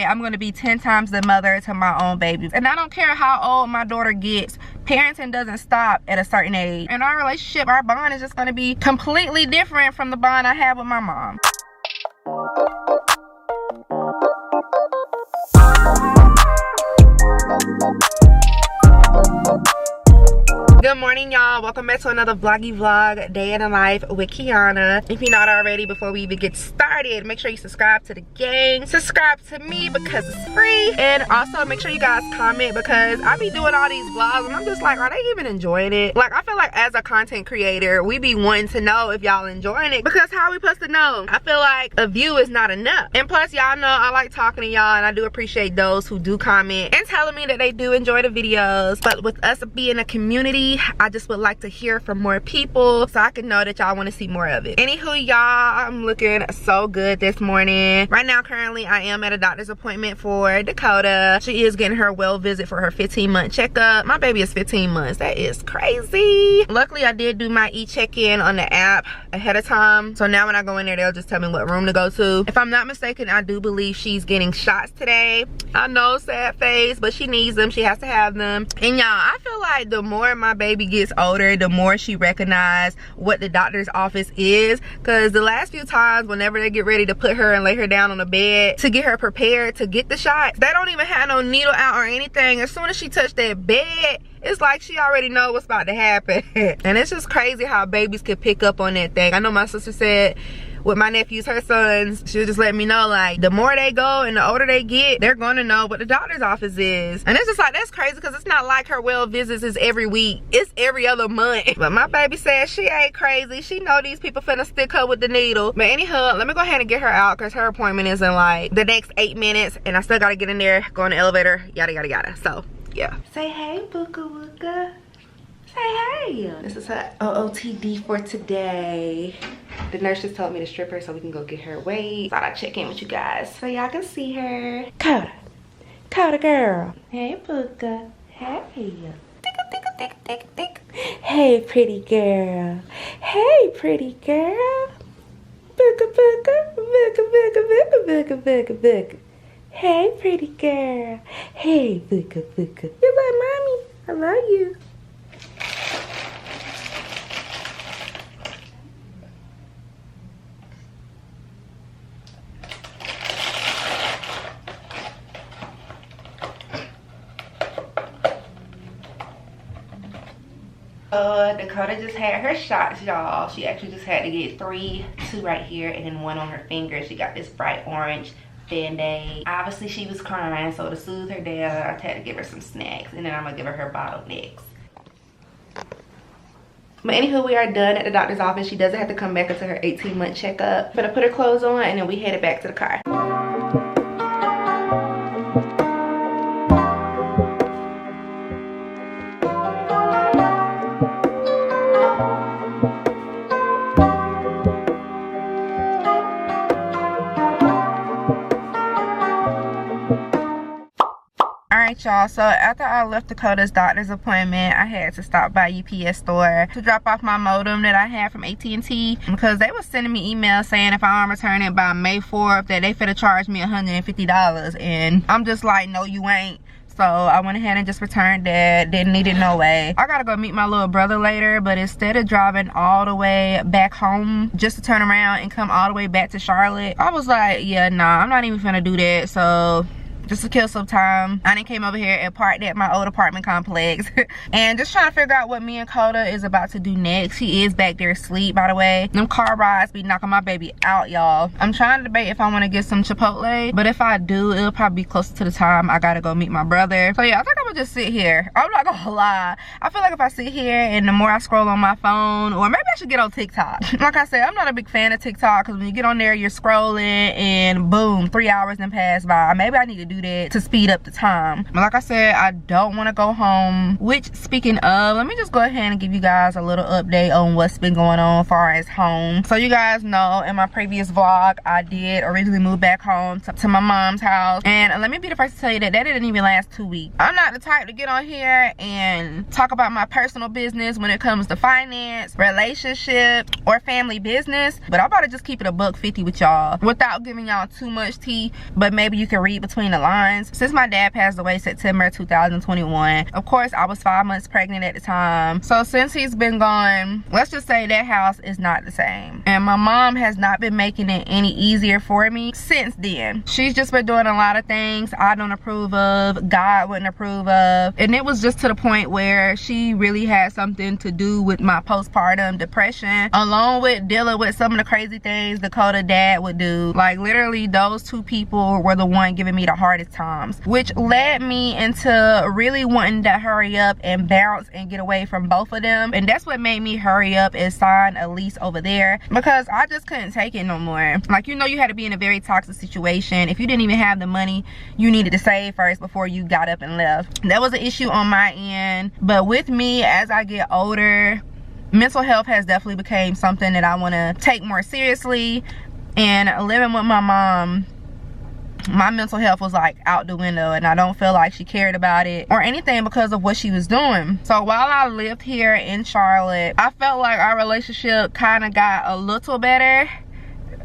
I'm gonna be 10 times the mother to my own babies. And I don't care how old my daughter gets, parenting doesn't stop at a certain age. In our relationship, our bond is just gonna be completely different from the bond I have with my mom. Good morning, y'all. Welcome back to another vloggy vlog, day in the life with Keonna. If you're not already, before we even get started, make sure you subscribe to the gang. Subscribe to me because it's free. And also make sure you guys comment, because I be doing all these vlogs and I'm just like, are they even enjoying it? Like, I feel like as a content creator, we be wanting to know if y'all enjoying it, because how are we supposed to know? I feel like a view is not enough. And plus, y'all know I like talking to y'all, and I do appreciate those who do comment and telling me that they do enjoy the videos. But with us being a community, I just would like to hear from more people so I can know that y'all want to see more of it. Anywho, y'all, I'm looking so good this morning. Right now, currently, I am at a doctor's appointment for Dakota. She is getting her well visit for her 15-month checkup. My baby is 15 months. That is crazy. Luckily, I did do my e-check-in on the app ahead of time. So now when I go in there, they'll just tell me what room to go to. If I'm not mistaken, I do believe she's getting shots today. I know, sad face, but she needs them. She has to have them. And y'all, I feel like the more my baby gets older, the more she recognizes what the doctor's office is. Because the last few times, whenever they get ready to put her and lay her down on the bed to get her prepared to get the shots, they don't even have no needle out or anything. As soon as she touched that bed, it's like she already knows what's about to happen. And it's just crazy how babies can pick up on that thing. I know my sister said with my nephews, her sons, she was just letting me know, like, the more they go and the older they get, they're gonna know what the doctor's office is. And it's just like, that's crazy, because it's not like her well visits is every week, it's every other month. But my baby says she ain't crazy. She know these people finna stick her with the needle. But anyhow, let me go ahead and get her out, because her appointment is in like the next 8 minutes, and I still gotta get in there, go in the elevator, yada yada yada. So yeah, say hey, booka wooka. Say hey. This is her OOTD for today. The nurse just told me to strip her so we can go get her weight. Thought I'd check in with you guys so y'all can see her. Dakota. Dakota girl. Hey, Booka. Hey. Hey, pretty girl. Hey, pretty girl. Booka, booka. Booka, booka, booka, booka, booka, booka. Hey, pretty girl. Hey, Booka, booka. You love mommy. I love you. Dakota just had her shots, y'all. She actually just had to get 3, 2 right here, and then 1 on her finger. She got this bright orange Band-Aid. Obviously, she was crying, so to soothe her down, I had to give her some snacks, and then I'm gonna give her bottle next. But anywho, we are done at the doctor's office. She doesn't have to come back until her 18-month checkup. I'm gonna put her clothes on, and then we headed back to the car. Y'all, so after I left Dakota's doctor's appointment, I had to stop by UPS store to drop off my modem that I had from AT&T, because they was sending me emails saying if I don't return it by May 4th that they finna charge me $150, and I'm just like, no you ain't. So I went ahead and just returned that. Didn't need it no way. I gotta go meet my little brother later, but instead of driving all the way back home just to turn around and come all the way back to Charlotte, I was like, yeah, nah, I'm not even finna do that. So just to kill some time, I done came over here and parked at my old apartment complex and just trying to figure out what me and Coda is about to do next. He is back there asleep, by the way. Them car rides be knocking my baby out, y'all. I'm trying to debate if I want to get some Chipotle, but if I do, it'll probably be closer to the time I gotta go meet my brother. So yeah, I think I'm gonna just sit here. I'm not gonna lie, I feel like if I sit here and the more I scroll on my phone, or maybe I should get on TikTok. Like I said, I'm not a big fan of TikTok, because when you get on there, you're scrolling and boom, 3 hours then pass by. Maybe I need to do that to speed up the time. But like I said, I don't want to go home, which, speaking of, let me just go ahead and give you guys a little update on what's been going on as far as home. So you guys know in my previous vlog, I did originally move back home to my mom's house, and let me be the first to tell you that that didn't even last 2 weeks. I'm not the type to get on here and talk about my personal business when it comes to finance, relationship, or family business, but I'm about to just keep it a $150 with y'all without giving y'all too much tea, but maybe you can read between the lines. Since my dad passed away September 2021, of course I was 5 months pregnant at the time, so since he's been gone, let's just say that house is not the same, and my mom has not been making it any easier for me since then. She's just been doing a lot of things I don't approve of, God wouldn't approve of, and it was just to the point where she really had something to do with my postpartum depression, along with dealing with some of the crazy things Dakota dad would do. Like literally those two people were the one giving me the hardest times, which led me into really wanting to hurry up and bounce and get away from both of them, and that's what made me hurry up and sign a lease over there, because I just couldn't take it no more. Like, you know, you had to be in a very toxic situation. If you didn't even have the money, you needed to save first before you got up and left. That was an issue on my end, but with me, as I get older, mental health has definitely become something that I want to take more seriously. And living with my mom, my mental health was like out the window, and I don't feel like she cared about it or anything because of what she was doing. So while I lived here in Charlotte, I felt like our relationship kind of got a little better,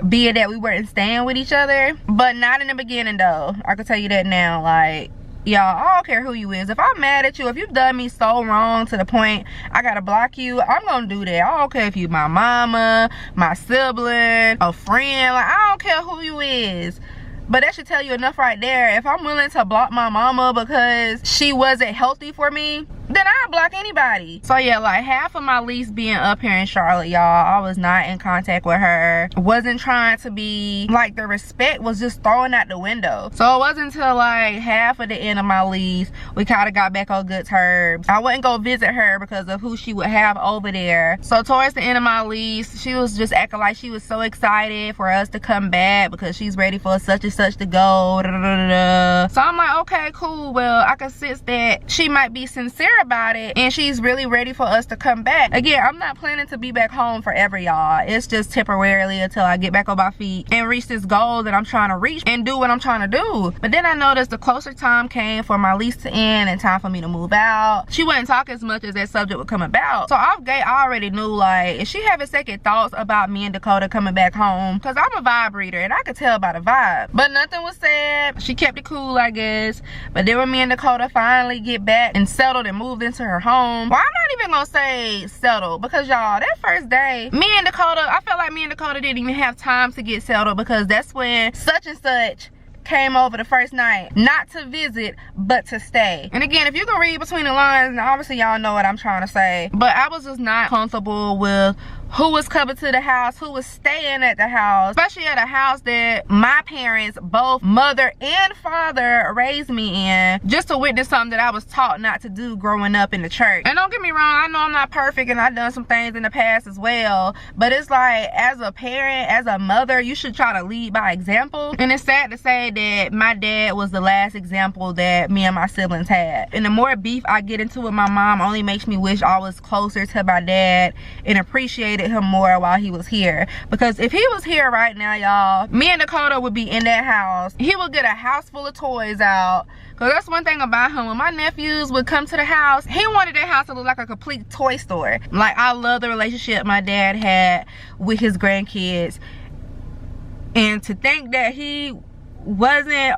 be it that we weren't staying with each other, but not in the beginning though. I can tell you that now. Like, y'all, I don't care who you is. If I'm mad at you, if you've done me so wrong to the point I gotta block you, I'm gonna do that. I don't care if you my mama, my sibling, a friend. Like, I don't care who you is. But that should tell you enough right there. If I'm willing to block my mama because she wasn't healthy for me, then I'll block anybody. So yeah, like half of my lease being up here in Charlotte, y'all, I was not in contact with her. Wasn't trying to be, like, the respect was just thrown out the window. So it wasn't until like half of the end of my lease, we kind of got back on good terms. I wouldn't go visit her because of who she would have over there. So towards the end of my lease, she was just acting like she was so excited for us to come back because she's ready for such and such to go. So I'm like, okay, cool. Well, I can sense that she might be sincere about it and she's really ready for us to come back. Again, I'm not planning to be back home forever, y'all. It's just temporarily until I get back on my feet and reach this goal that I'm trying to reach and do what I'm trying to do. But then I noticed the closer time came for my lease to end and time for me to move out, she wouldn't talk as much as that subject would come about. So I already knew, like, if she having second thoughts about me and Dakota coming back home, because I'm a vibe reader and I could tell by the vibe. But nothing was said. She kept it cool, I guess. But then when me and Dakota finally get back and settled and moved into her home, well, I'm not even gonna say settled, because y'all, that first day, me and Dakota, I felt like me and Dakota didn't even have time to get settled, because that's when such and such came over the first night, not to visit but to stay. And again, if you can read between the lines, obviously y'all know what I'm trying to say, but I was just not comfortable with who was coming to the house, who was staying at the house, especially at a house that my parents, both mother and father, raised me in, just to witness something that I was taught not to do growing up in the church. And don't get me wrong, I know I'm not perfect and I've done some things in the past as well, but it's like, as a parent, as a mother, you should try to lead by example. And it's sad to say that my dad was the last example that me and my siblings had. And the more beef I get into with my mom only makes me wish I was closer to my dad and appreciated him more while he was here. Because if he was here right now, y'all, me and Dakota would be in that house. He would get a house full of toys out, because that's one thing about him. When my nephews would come to the house, he wanted that house to look like a complete toy store. Like, I love the relationship my dad had with his grandkids, and to think that he wasn't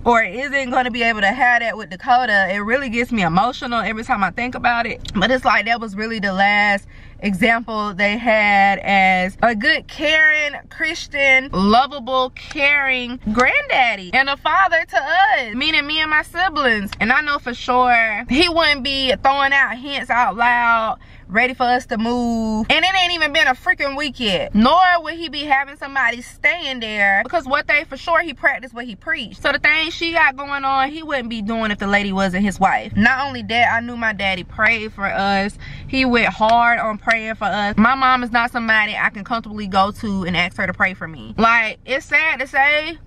or isn't going to be able to have that with Dakota, it really gets me emotional every time I think about it. But it's like, that was really the last example they had as a good, caring, Christian, lovable, caring granddaddy and a father to us, meaning me and my siblings. And I know for sure he wouldn't be throwing out hints out loud, ready for us to move, and it ain't even been a freaking week yet. Nor would he be having somebody staying there, because what they, for sure, he practiced what he preached. So the things she got going on, he wouldn't be doing if the lady wasn't his wife. Not only that, I knew my daddy prayed for us. He went hard on praying for us. My mom is not somebody I can comfortably go to and ask her to pray for me. Like, it's sad to say,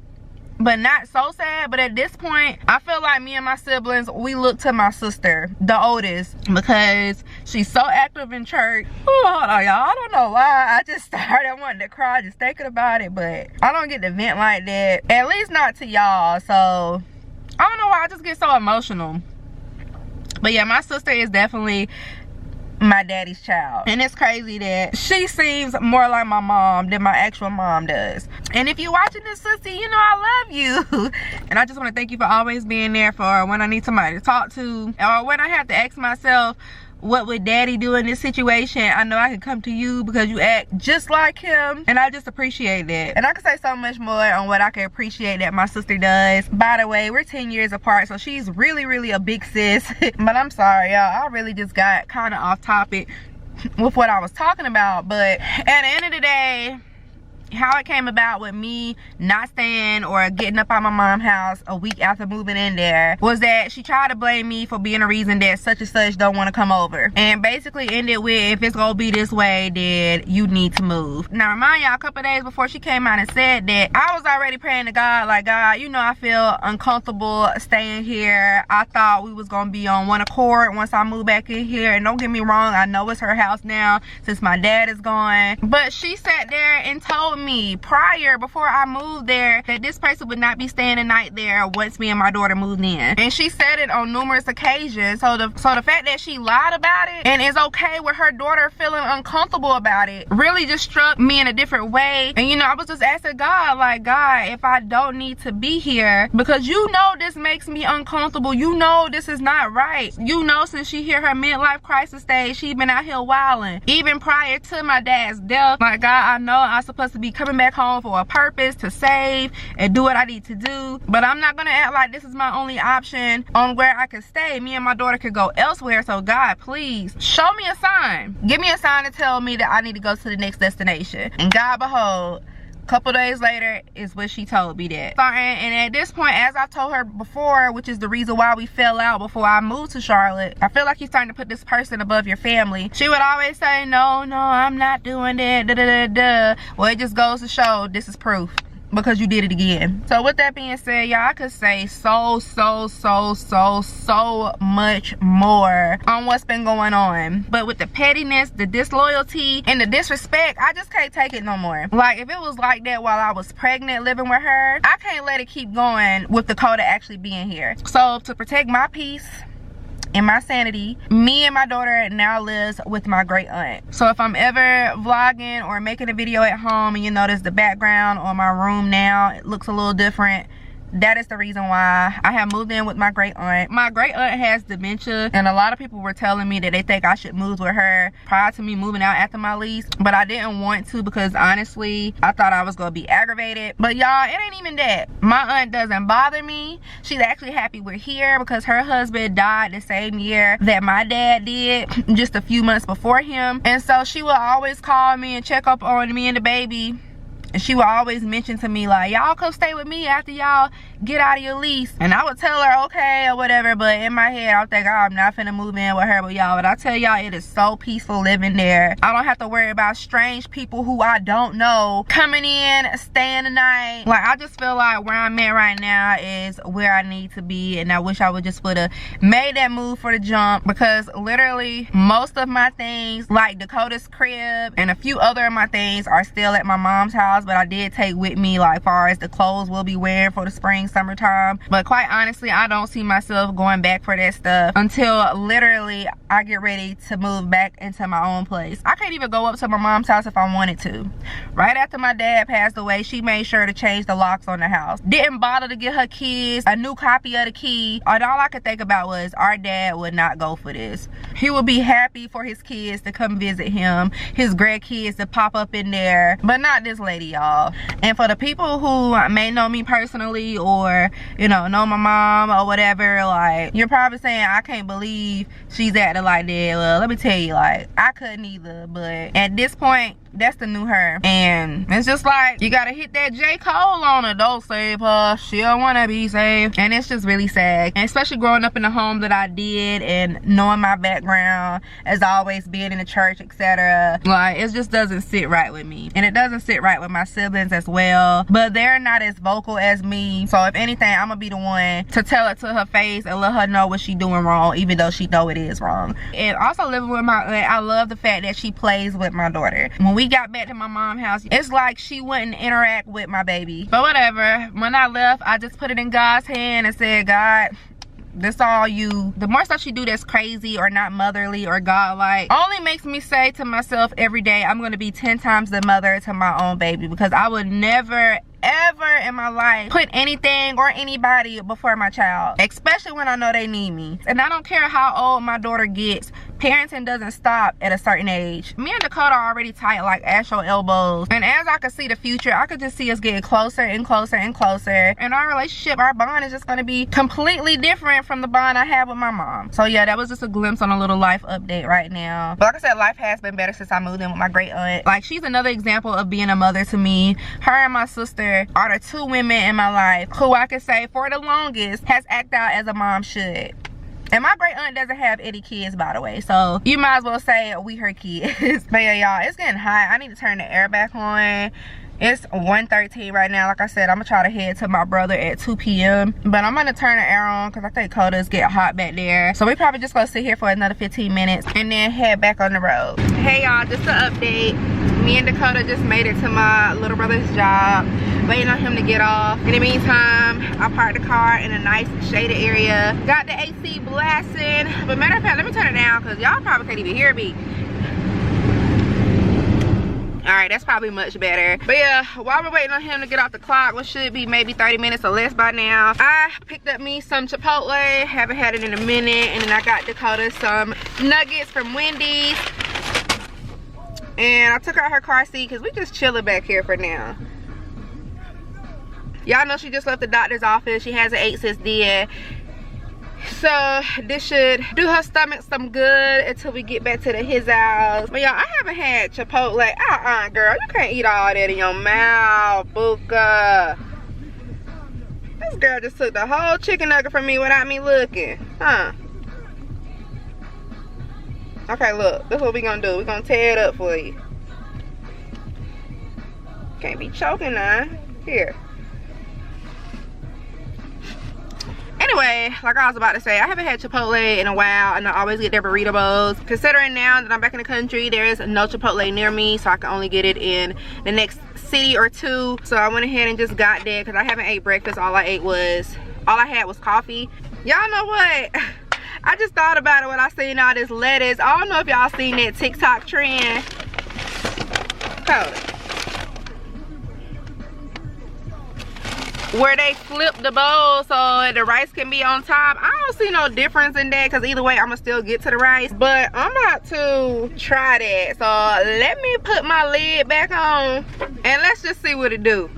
but not so sad. But at this point, I feel like me and my siblings, we look to my sister, the oldest, because she's so active in church. Oh, hold on, y'all. I don't know why I just started wanting to cry just thinking about it, but I don't get to vent like that, at least not to y'all. So I don't know why I just get so emotional. But yeah, my sister is definitely my daddy's child, and it's crazy that she seems more like my mom than my actual mom does. And if you're watching this, sister, you know I love you. And I just want to thank you for always being there for when I need somebody to talk to, or when I have to ask myself, what would daddy do in this situation? I know I can come to you because you act just like him, and I just appreciate that. And I can say so much more on what I can appreciate that my sister does. By the way, we're 10 years apart, so she's really a big sis. But I'm sorry, y'all, I really just got kind of off topic with what I was talking about. But at the end of the day, how it came about with me not staying or getting up out my mom's house a week after moving in there was that she tried to blame me for being a reason that such and such don't want to come over, and basically ended with, if it's gonna be this way, then you need to move. Now remind y'all, a couple days before she came out and said that, I was already praying to God, like, God, you know I feel uncomfortable staying here. I thought we was gonna be on one accord once I move back in here, and don't get me wrong, I know it's her house now since my dad is gone. But she sat there and told me prior, before I moved there, that this person would not be staying the night there once me and my daughter moved in. And she said it on numerous occasions. So the fact that she lied about it and is okay with her daughter feeling uncomfortable about it really just struck me in a different way. And you know, I was just asking God, like, God, if I don't need to be here, because you know this makes me uncomfortable, you know this is not right, you know, since she hit her midlife crisis stage, she been out here wilding, even prior to my dad's death. Like, God, I know I'm supposed to be coming back home for a purpose, to save and do what I need to do, but I'm not gonna act like this is my only option on where I can stay. Me and my daughter could go elsewhere. So God, please show me a sign, give me a sign to tell me that I need to go to the next destination. And God behold, a couple days later is what she told me that. And at this point, as I've told her before, which is the reason why we fell out before I moved to Charlotte, I feel like you're starting to put this person above your family. She would always say, no, I'm not doing that, Well, it just goes to show this is proof, because you did it again. So with that being said, y'all, I could say so much more on what's been going on, but with the pettiness, the disloyalty, and the disrespect, I just can't take it no more. Like, if it was like that while I was pregnant living with her, I can't let it keep going with Dakota actually being here. So to protect my peace and my sanity, me and my daughter now lives with my great aunt. So if I'm ever vlogging or making a video at home and you notice the background on my room now, it looks a little different, that is the reason why I have moved in with my great aunt. My great aunt has dementia, and a lot of people were telling me that they think I should move with her prior to me moving out after my lease, but I didn't want to because honestly I thought I was gonna be aggravated. But y'all, it ain't even that. My aunt doesn't bother me. She's actually happy we're here because her husband died the same year that my dad did, just a few months before him. And so she will always call me and check up on me and the baby. And she would always mention to me, like, y'all come stay with me after y'all get out of your lease. And I would tell her okay or whatever, but in my head I would think, oh, I'm not finna move in with her. But y'all, but I tell y'all, it is so peaceful living there. I don't have to worry about strange people who I don't know coming in, staying the night. Like, I just feel like where I'm at right now is where I need to be, and I wish I would just would've made that move for the jump, because literally most of my things, like Dakota's crib and a few other of my things, are still at my mom's house. But I did take with me, like, far as the clothes we'll be wearing for the spring, summertime. But quite honestly, I don't see myself going back for that stuff until literally I get ready to move back into my own place. I can't even go up to my mom's house if I wanted to. Right after my dad passed away, she made sure to change the locks on the house. Didn't bother to get her kids a new copy of the key. And all I could think about was, our dad would not go for this. He would be happy for his kids to come visit him, his grandkids to pop up in there, but not this lady, y'all. And for the people who may know me personally, or you know my mom or whatever, like, you're probably saying, I can't believe she's acting like that. Well, let me tell you, like, I couldn't either. But at this point, that's the new her, and it's just like, you gotta hit that J. Cole on her. Don't save her, she don't wanna be saved. And it's just really sad, and especially growing up in the home that I did and knowing my background as always being in the church, etc. Like, it just doesn't sit right with me, and it doesn't sit right with my siblings as well. But they're not as vocal as me, so if anything, I'm gonna be the one to tell it to her face and let her know what she doing wrong, even though she know it is wrong. And also living with my aunt, I love the fact that she plays with my daughter. When we got back to my mom's house, it's like she wouldn't interact with my baby. But whatever, when I left, I just put it in God's hand and said, God, this all you. The more stuff she do that's crazy or not motherly or godlike only makes me say to myself every day, I'm gonna be 10 times the mother to my own baby, because I would never ever in my life put anything or anybody before my child, especially when I know they need me. And I don't care how old my daughter gets, parenting doesn't stop at a certain age. Me and Dakota are already tight like ass your elbows, and as I could see the future, I could just see us getting closer and closer and closer, and our relationship, our bond is just going to be completely different from the bond I have with my mom. So yeah, that was just a glimpse on a little life update right now. But like I said, life has been better since I moved in with my great aunt. Like, she's another example of being a mother to me. Her and my sister are the two women in my life who I could say for the longest has acted out as a mom should. And my great aunt doesn't have any kids, by the way, so you might as well say we her kids. But yeah, y'all, it's getting hot. I need to turn the air back on. It's 1:13 right now. Like I said, I'm gonna try to head to my brother at 2 p.m. But I'm gonna turn the air on because I think Coda's get hot back there. So we probably just gonna sit here for another 15 minutes and then head back on the road. Hey y'all, just an update. Me and Dakota just made it to my little brother's job, waiting on him to get off. In the meantime, I parked the car in a nice shaded area. Got the AC blasting. But matter of fact, let me turn it down because y'all probably can't even hear me. All right, that's probably much better. But yeah, while we're waiting on him to get off the clock, which should be maybe 30 minutes or less by now, I picked up me some Chipotle. Haven't had it in a minute. And then I got Dakota some nuggets from Wendy's. And I took out her car seat because we just chilling back here for now. Y'all know she just left the doctor's office. She has an 8 cyst then. So this should do her stomach some good until we get back to his house. But y'all, I haven't had Chipotle. Girl, you can't eat all that in your mouth, Buka. This girl just took the whole chicken nugget from me without me looking. Huh? Okay, look, that's what we gonna do. We're gonna tear it up for you. Can't be choking now. Here. Anyway, like I was about to say, I haven't had Chipotle in a while, and I always get their burrito bowls. Considering now that I'm back in the country, there is no Chipotle near me, so I can only get it in the next city or two. So I went ahead and just got there because I haven't ate breakfast. All I had was coffee. Y'all know what? I just thought about it when I seen all this lettuce. I don't know if y'all seen that TikTok trend. Hold it. Where they flip the bowl so the rice can be on top. I don't see no difference in that because either way I'm gonna still get to the rice. But I'm about to try that. So let me put my lid back on and let's just see what it do.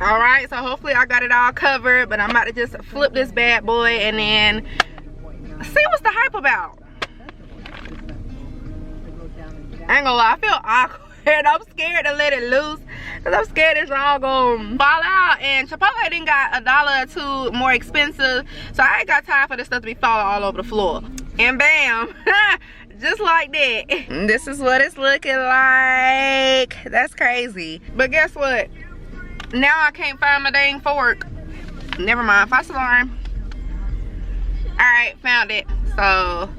All right, so hopefully I got it all covered, but I'm about to just flip this bad boy and then see what's the hype about. I ain't gonna lie, I feel awkward. I'm scared to let it loose because I'm scared it's all gonna fall out. And Chipotle didn't got $1 or $2 more expensive, so I ain't got time for this stuff to be falling all over the floor. And bam, just like that. This is what it's looking like. That's crazy. But guess what? Now I can't find my dang fork. Never mind, false alarm. Alright, found it. So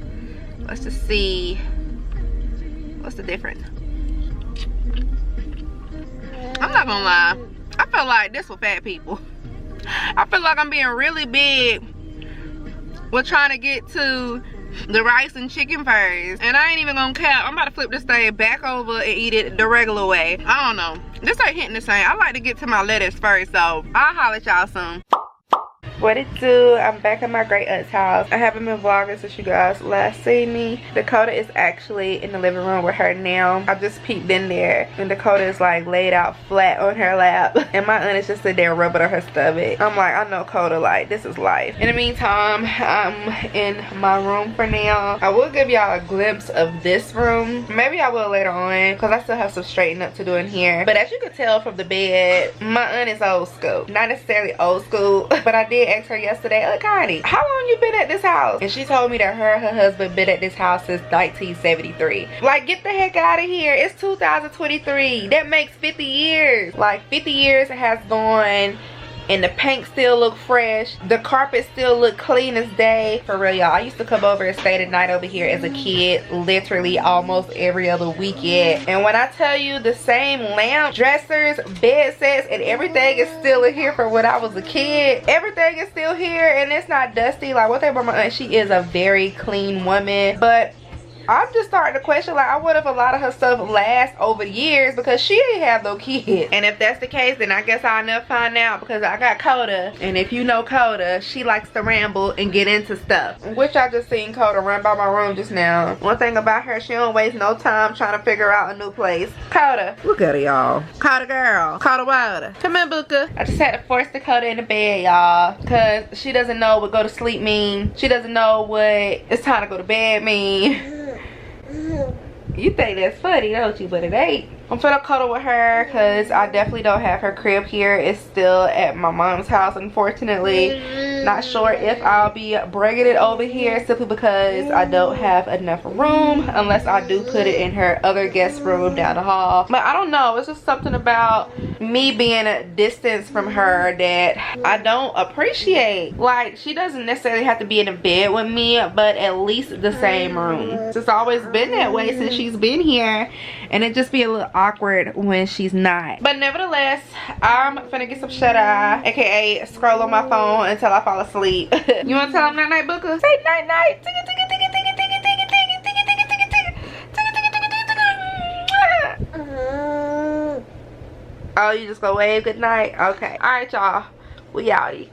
let's just see what's the difference. I'm not gonna lie, I feel like this for fat people. I feel like I'm being really big with trying to get to the rice and chicken first. And I ain't even gonna cap, I'm about to flip this thing back over and eat it the regular way. I don't know, this ain't hitting the same. I like to get to my lettuce first, so I'll holler at y'all soon. What it do? I'm back at my great aunt's house. I haven't been vlogging since you guys last seen me. Dakota is actually in the living room with her now. I just peeked in there and Dakota is like laid out flat on her lap and my aunt is just sitting there rubbing on her stomach. I'm like, I know Coda, like this is life. In the meantime, I'm in my room for now. I will give y'all a glimpse of this room. Maybe I will later on because I still have some straightening up to do in here. But as you can tell from the bed, my aunt is old school. Not necessarily old school, but I did ask her yesterday, look, Connie, how long you been at this house? And she told me that her and her husband been at this house since 1973. Like, get the heck out of here. It's 2023. That makes 50 years. Like, 50 years has gone and the paint still look fresh. The carpet still look clean as day. For real, y'all. I used to come over and stay the night over here as a kid, literally almost every other weekend. And when I tell you, the same lamp, dressers, bed sets, and everything is still in here from when I was a kid. Everything is still here, and it's not dusty. Like, what they about my aunt, she is a very clean woman. But I'm just starting to question, like, I wonder if a lot of her stuff lasts over years because she ain't have no kids. And if that's the case, then I guess I'll never find out because I got Coda. And if you know Coda, she likes to ramble and get into stuff. Which I just seen Coda run by my room just now. One thing about her, she don't waste no time trying to figure out a new place. Coda, look at her, y'all. Coda girl, Coda water. Come in, Booker. I just had to force Dakota in the bed, y'all, because she doesn't know what go to sleep mean. She doesn't know what it's time to go to bed mean. You think that's funny, don't you? But it ain't. I'm finna cuddle with her because I definitely don't have her crib here. It's still at my mom's house, unfortunately. Not sure if I'll be bringing it over here simply because I don't have enough room unless I do put it in her other guest room down the hall. But I don't know. It's just something about me being a distance from her that I don't appreciate. Like, she doesn't necessarily have to be in a bed with me, but at least the same room. It's always been that way since she's been here, and it just be a little awkward when she's not. But nevertheless, I'm finna get some shut-eye, aka scroll on my phone until I fall asleep. You wanna tell them night-night, Booker? Say night-night. Oh, you just gonna wave good night? Okay. Alright, y'all. We outie.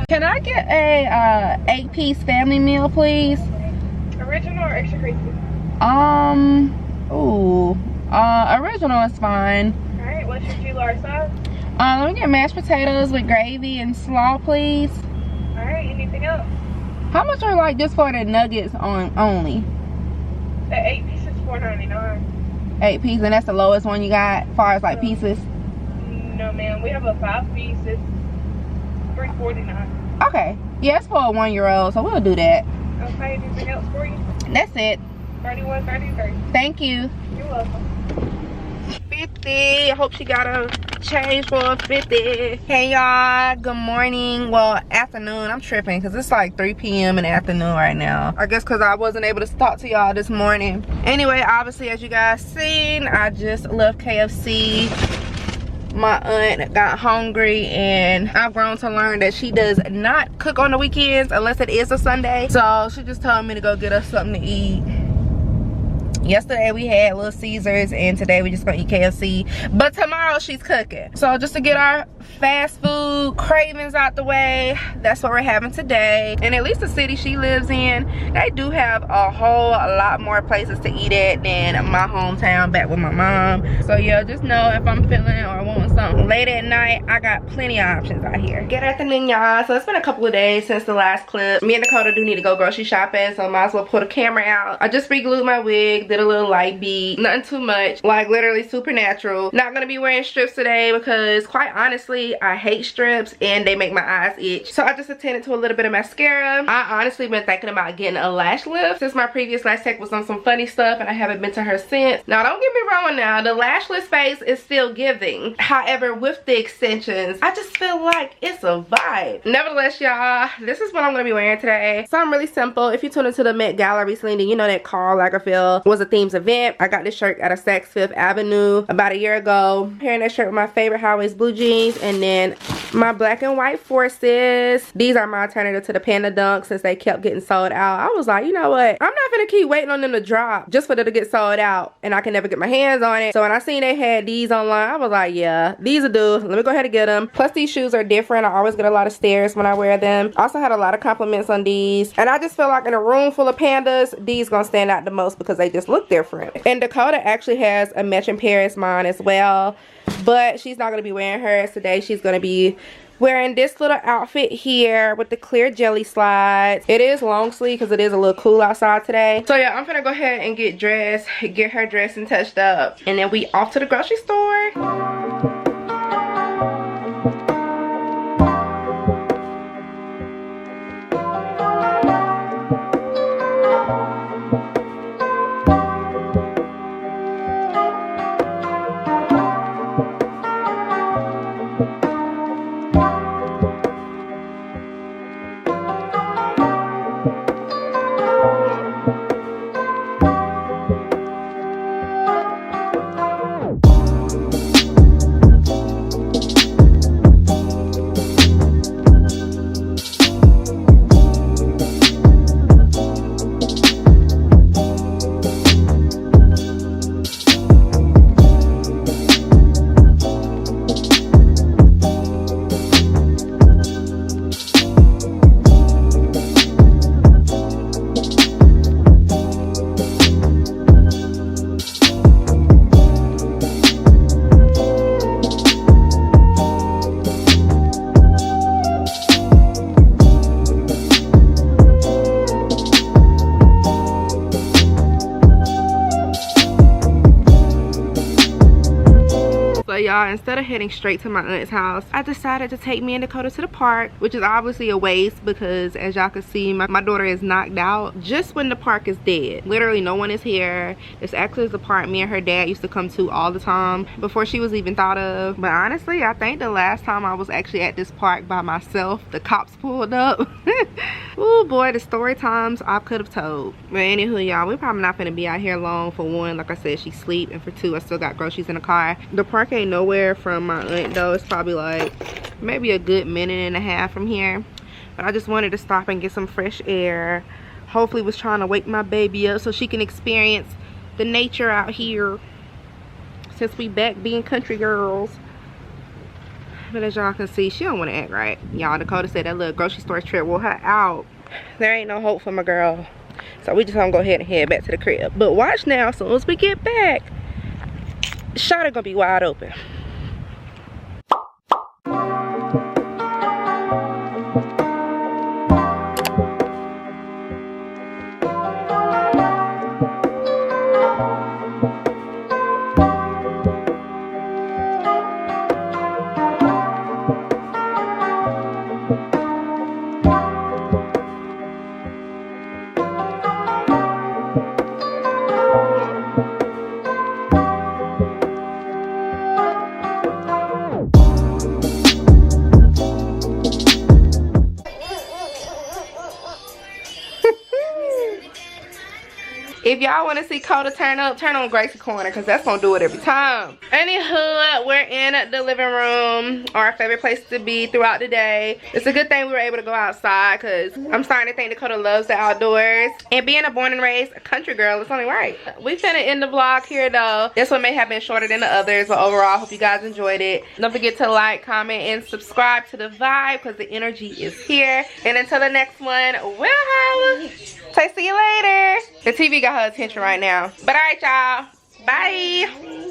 Can I get a 8-piece family meal, please? Original or extra crispy? Original is fine. Alright, what's your 2 large size? Let me get mashed potatoes with gravy and slaw, please. Alright, anything else? How much are like just for the nuggets only? The 8 pieces, $4.99. 8 pieces, and that's the lowest one you got as far as like pieces? No, ma'am, we have a 5 pieces, $3.49. Okay, yeah, it's for a 1-year-old, so we'll do that. Okay, anything else for you? That's it. $31.33. Thank you. You're welcome. 50. I hope she got a change for a 50. Hey y'all, good morning. Well, afternoon. I'm tripping because it's like 3 p.m. in the afternoon right now. I guess because I wasn't able to talk to y'all this morning. Anyway, obviously, as you guys seen, I just left KFC. My aunt got hungry, and I've grown to learn that she does not cook on the weekends unless it is a Sunday. So she just told me to go get us something to eat. Yesterday we had Little Caesars, and today we just gonna eat KFC. But tomorrow she's cooking. So just to get our fast food cravings out the way, that's what we're having today. And at least the city she lives in, they do have a whole lot more places to eat at than my hometown back with my mom. So yeah, just know if I'm feeling or wanting something late at night, I got plenty of options out here. Good afternoon, y'all. So it's been a couple of days since the last clip. Me and Dakota do need to go grocery shopping, so I might as well pull the camera out. I just re-glued my wig, did a little light beat, nothing too much, like literally super natural. Not gonna be wearing strips today because quite honestly I hate strips and they make my eyes itch. So I just attended to a little bit of mascara. I honestly been thinking about getting a lash lift since my previous lash tech was on some funny stuff and I haven't been to her since. Now don't get me wrong, now the lash lift face is still giving. However, with the extensions, I just feel like it's a vibe. Nevertheless, y'all, this is what I'm gonna be wearing today. Something really simple. If you tune into the Met Gala recently, then you know that Karl Lagerfeld was a themes event. I got this shirt at a Saks Fifth Avenue about a year ago. Pairing that shirt with my favorite high-waist blue jeans, and then my black and white forces. These are my alternative to the Panda Dunks since they kept getting sold out. I was like, you know what? I'm not gonna keep waiting on them to drop just for them to get sold out and I can never get my hands on it. So when I seen they had these online, I was like, yeah, these will do. Let me go ahead and get them. Plus these shoes are different. I always get a lot of stares when I wear them. Also had a lot of compliments on these. And I just feel like in a room full of pandas, these gonna stand out the most because they just look different. And Dakota actually has a matching pair as mine as well. But she's not going to be wearing hers today. She's going to be wearing this little outfit here with the clear jelly slides. It is long sleeve because it is a little cool outside today. So yeah, I'm gonna go ahead and get dressed, get her dressed and touched up, and then we off to the grocery store. y'all, instead of heading straight to my aunt's house, I decided to take me and Dakota to the park, which is obviously a waste because as y'all can see, my daughter is knocked out just when the park is dead. Literally no one is here. This actually is the park me and her dad used to come to all the time before she was even thought of. But honestly, I think the last time I was actually at this park by myself, the cops pulled up. Oh boy, the story times I could have told. But anywho, y'all, we're probably not gonna be out here long. For one, like I said, she's asleep, and for two, I still got groceries in the car. The park ain't nowhere from my aunt though. It's probably like maybe a good minute and a half from here. But I just wanted to stop and get some fresh air. Hopefully was trying to wake my baby up so she can experience the nature out here since we back being country girls. But as y'all can see, she don't want to act right. Y'all, Dakota said that little grocery store trip wore her out. There ain't no hope for my girl. So we just gonna go ahead and head back to the crib. But watch now, as soon as we get back, Shawty gonna be wide open. If y'all want to see Dakota turn up, turn on Gracie Corner because that's going to do it every time. Anywho, we're in the living room, our favorite place to be throughout the day. It's a good thing we were able to go outside because I'm starting to think Dakota loves the outdoors. And being a born and raised country girl, it's only right. We finna end the vlog here though. This one may have been shorter than the others, but overall, I hope you guys enjoyed it. Don't forget to like, comment, and subscribe to the vibe because the energy is here. And until the next one, we'll holla. Say see you later. The TV got her attention right now. But alright, y'all. Bye.